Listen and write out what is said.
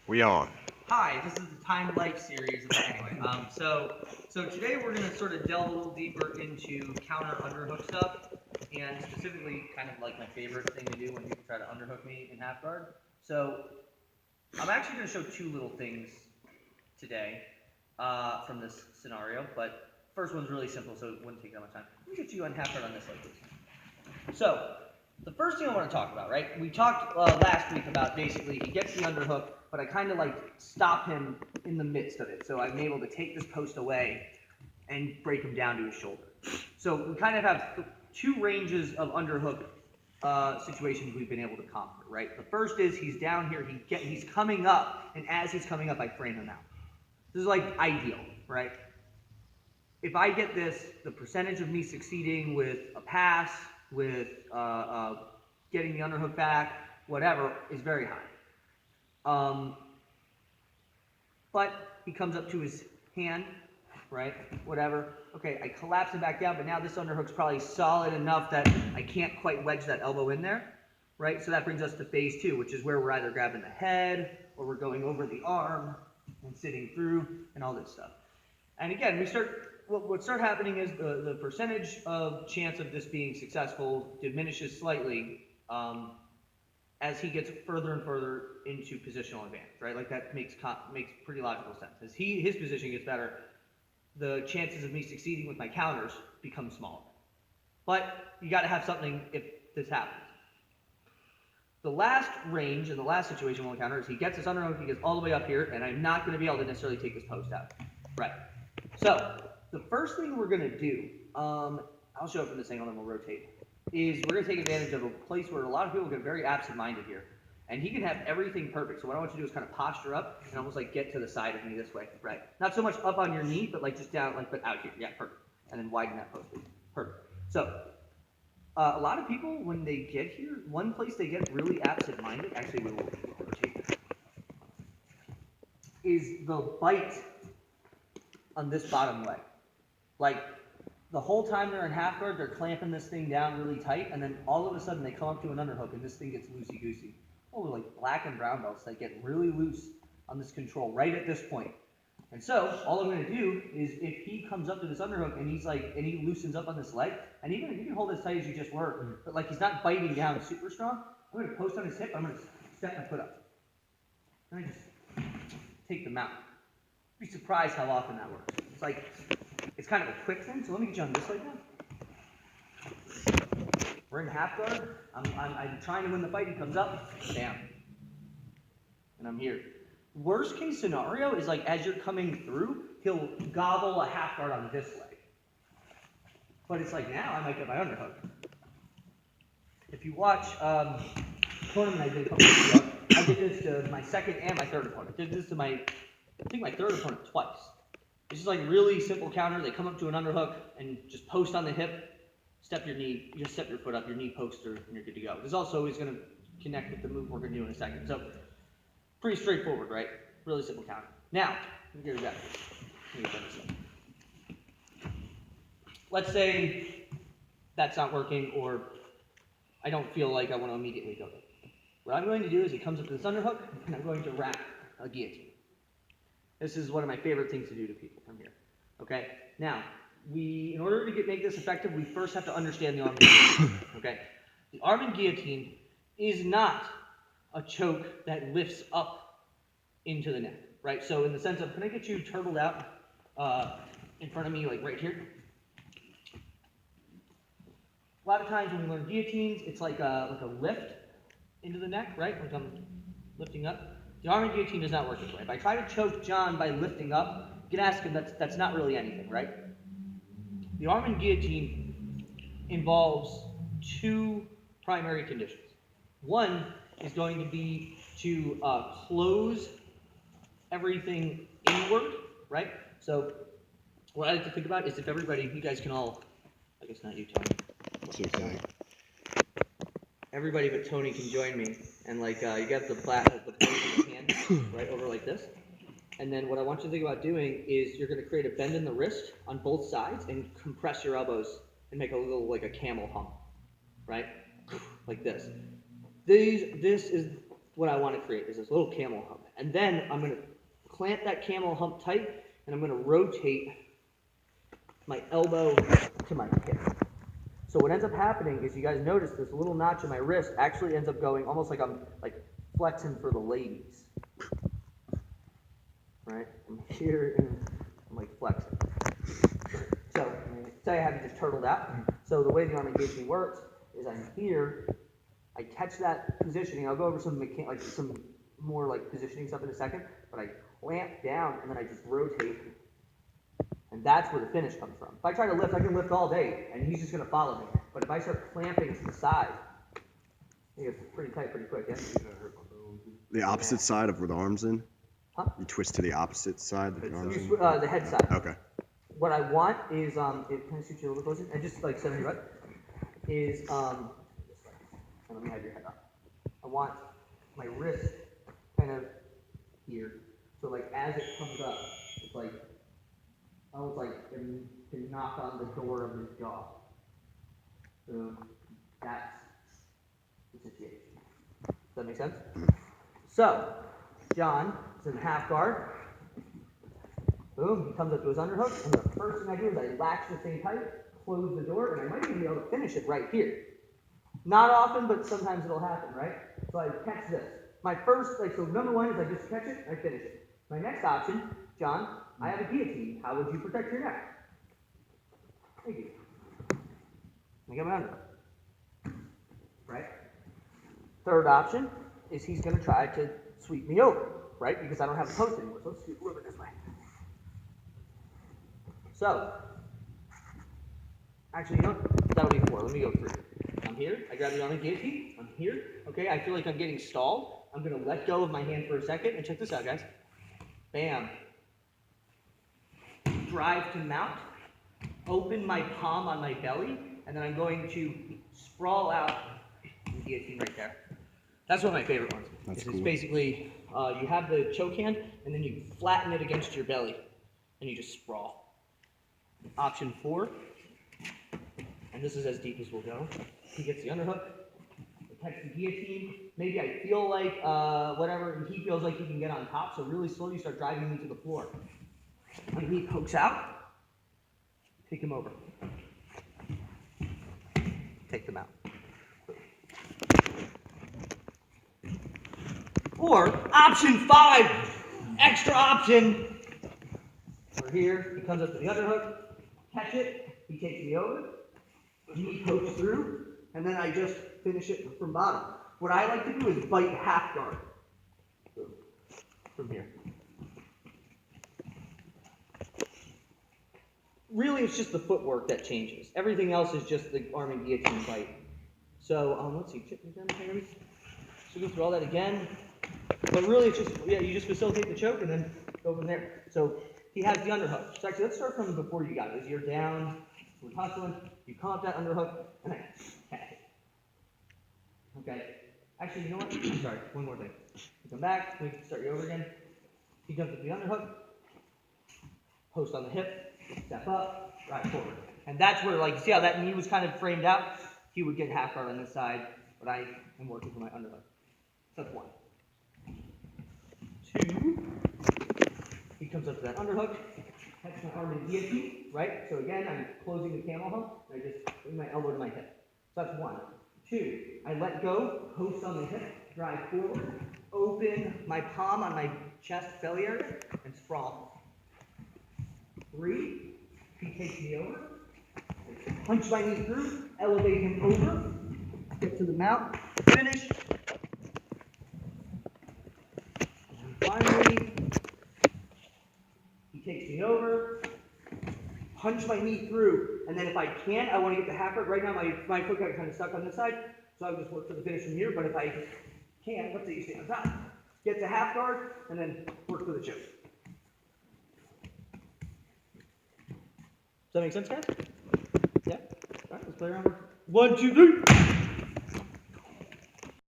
We on. Hi, this is the Time Life series. Anyway, so today we're going to sort of delve a little deeper into counter underhook stuff, and specifically kind of like my favorite thing to do when people try to underhook me in half guard. So I'm actually going to show two little things today from this scenario, but first one's really simple, so it wouldn't take that much time. Let me get you on half guard on this like this. So the first thing I want to talk about, right? We talked last week about basically he gets the underhook, but I kind of like stop him in the midst of it. So I'm able to take this post away and break him down to his shoulder. So we kind of have two ranges of underhook situations we've been able to conquer, right? The first is he's down here, he's coming up, and as he's coming up, I frame him out. This is like ideal, right? If I get this, the percentage of me succeeding with a pass, with getting the underhook back, whatever, is very high. But he comes up to his hand, right? Whatever. Okay, I collapse him back down, but now this underhook's probably solid enough that I can't quite wedge that elbow in there, right? So that brings us to phase two, which is where we're either grabbing the head or we're going over the arm and sitting through and all this stuff. And again, what starts happening is the percentage of chance of this being successful diminishes slightly as he gets further and further into positional advantage, right? Like that makes pretty logical sense. As his position gets better, the chances of me succeeding with my counters become smaller. But you got to have something if this happens. The last range in the last situation we'll encounter is he gets his underhook, he gets all the way up here, and I'm not going to be able to necessarily take this post out. Right. So the first thing we're going to do, I'll show it from this angle and then we'll rotate, is we're going to take advantage of a place where a lot of people get very absent-minded here. And he can have everything perfect. So what I want you to do is kind of posture up and almost like get to the side of me this way. Right. Not so much up on your knee, but like just down, like, but out here. Yeah, perfect. And then widen that post, please. Perfect. So a lot of people, when they get here, one place they get really absent-minded, actually we'll rotate this, is the bite on this bottom leg. Like, the whole time they're in half guard, they're clamping this thing down really tight, and then all of a sudden they come up to an underhook and this thing gets loosey-goosey. Oh, like black and brown belts, they get really loose on this control right at this point. And so, all I'm going to do is if he comes up to this underhook and and he loosens up on this leg, and even if you can hold as tight as you just were, but like he's not biting down super strong, I'm going to post on his hip, I'm going to step my foot up. Let me just take the mount. Be surprised how often that works. It's kind of a quick thing, so let me get you on this leg now. We're in half guard. I'm trying to win the fight. He comes up, bam. And I'm here. Worst case scenario is like as you're coming through, he'll gobble a half guard on this leg. But it's like now I might get my underhook. If you watch tournament I did a couple weeks ago, I did this to my second and my third opponent. I did this to my third opponent twice. It's just like really simple counter. They come up to an underhook and just post on the hip, step your knee, you just step your foot up, your knee pokes through, and you're good to go. This also is going to connect with the move we're going to do in a second. So pretty straightforward, right? Really simple counter. Now, let me get it back. Let's say that's not working, or I don't feel like I want to immediately go there. What I'm going to do is he comes up to this underhook, and I'm going to wrap a guillotine. This is one of my favorite things to do to people from here. Okay? Now, in order to make this effective, we first have to understand the arm and guillotine. Okay? The arm and guillotine is not a choke that lifts up into the neck, right? So in the sense of, can I get you turtled out in front of me, like right here? A lot of times when we learn guillotines, it's like a lift into the neck, right? Like I'm lifting up. The arm and guillotine does not work this way. If I try to choke John by lifting up, you can ask him, that's not really anything, right? The arm and guillotine involves two primary conditions. One is going to be to close everything inward, right? So what I like to think about is if everybody, you guys can all, I guess not you, Tony. It's okay. Everybody but Tony can join me, and like you got the point of the hand right over like this, and then what I want you to think about doing is you're going to create a bend in the wrist on both sides and compress your elbows and make a little like a camel hump, right? Like this. This is what I want to create is this little camel hump. And then I'm going to clamp that camel hump tight, and I'm going to rotate my elbow to my hip. So what ends up happening is, you guys notice this little notch in my wrist actually ends up going almost like I'm like flexing for the ladies. Right? I'm here and I'm like flexing. So say I have you just turtled out. So the way the arm engagement works is I'm here, I catch that positioning. I'll go over some more like positioning stuff in a second, but I clamp down and then I just rotate. And that's where the finish comes from. If I try to lift, I can lift all day, and he's just going to follow me. But if I start clamping to the side, it gets pretty tight pretty quick. Yeah? The opposite side of where the arm's in? Huh? You twist to the opposite side that the arm's in? The head side. Okay. What I want is, can I shoot you a little closer? And just like 70 right? Is, let me have your head up. I want my wrist kind of here. So like as it comes up, it's like, almost like to knock on the door of his jaw. So that's the situation. Does that make sense? So, John is in half guard. Boom, he comes up to his underhook, and the first thing I do is I latch the thing tight, close the door, and I might even be able to finish it right here. Not often, but sometimes it'll happen, right? So I catch this. My first, so number one is I just catch it, I finish it. My next option, John, I have a guillotine. How would you protect your neck? Thank you. I got my underhook. Right? Third option is he's going to try to sweep me over, right? Because I don't have a post anymore. So let's scoot a little bit this way. So, actually, you know what? That'll be 4. Let me go 3. I'm here. I grab you on the guillotine. I'm here. Okay, I feel like I'm getting stalled. I'm going to let go of my hand for a second. And check this out, guys. Bam. Drive to mount. Open my palm on my belly. And then I'm going to sprawl out the guillotine right there. That's one of my favorite ones. That's cool. It's basically, you have the choke hand, and then you flatten it against your belly. And you just sprawl. Option 4, and this is as deep as we'll go. He gets the underhook, I catch the guillotine. Maybe I feel like whatever, and he feels like he can get on top, so really slowly start driving me to the floor. My knee pokes out, take him over. Take them out. Or option 5, extra option. We're here, he comes up to the underhook. Catch it, he takes me over, knee pokes through, and then I just finish it from bottom. What I like to do is bite half guard from here. Really, it's just the footwork that changes. Everything else is just the arm and guillotine bite. So, let's see, chip me down here. So go through all that again. But really, it's just, you just facilitate the choke and then go from there. So, he has the underhook. So actually, let's start from before you got it. As you're down, we're hustling, you come up that underhook, and then catch it. Okay. Actually, you know what? I'm sorry, one more thing. You come back, we can start you over again. He jumps up the underhook, post on the hip, step up, right forward. And that's where, like, see how that knee was kind of framed out? He would get half guard on this side, but I am working for my underhook. So that's 1. 2. He comes up to that underhook, catch my arm in guillotine, right? So again, I'm closing the camel hump, and I just bring my elbow to my hip. So that's 1. 2, I let go, post on the hip, drive forward, open my palm on my chest, belly area, and sprawl. 3, he takes me over, punch my knee through, elevate him over, get to the mount, finish. And finally, takes me over, punch my knee through, and then if I can, I want to get the half guard. Right now, my foot got kind of stuck on this side, so I would just work for the finish from here, but if I can't, let's say you stay on top, get to half guard, and then work for the choke. Does that make sense, guys? Yeah? All right, let's play around. 1, 2, 3.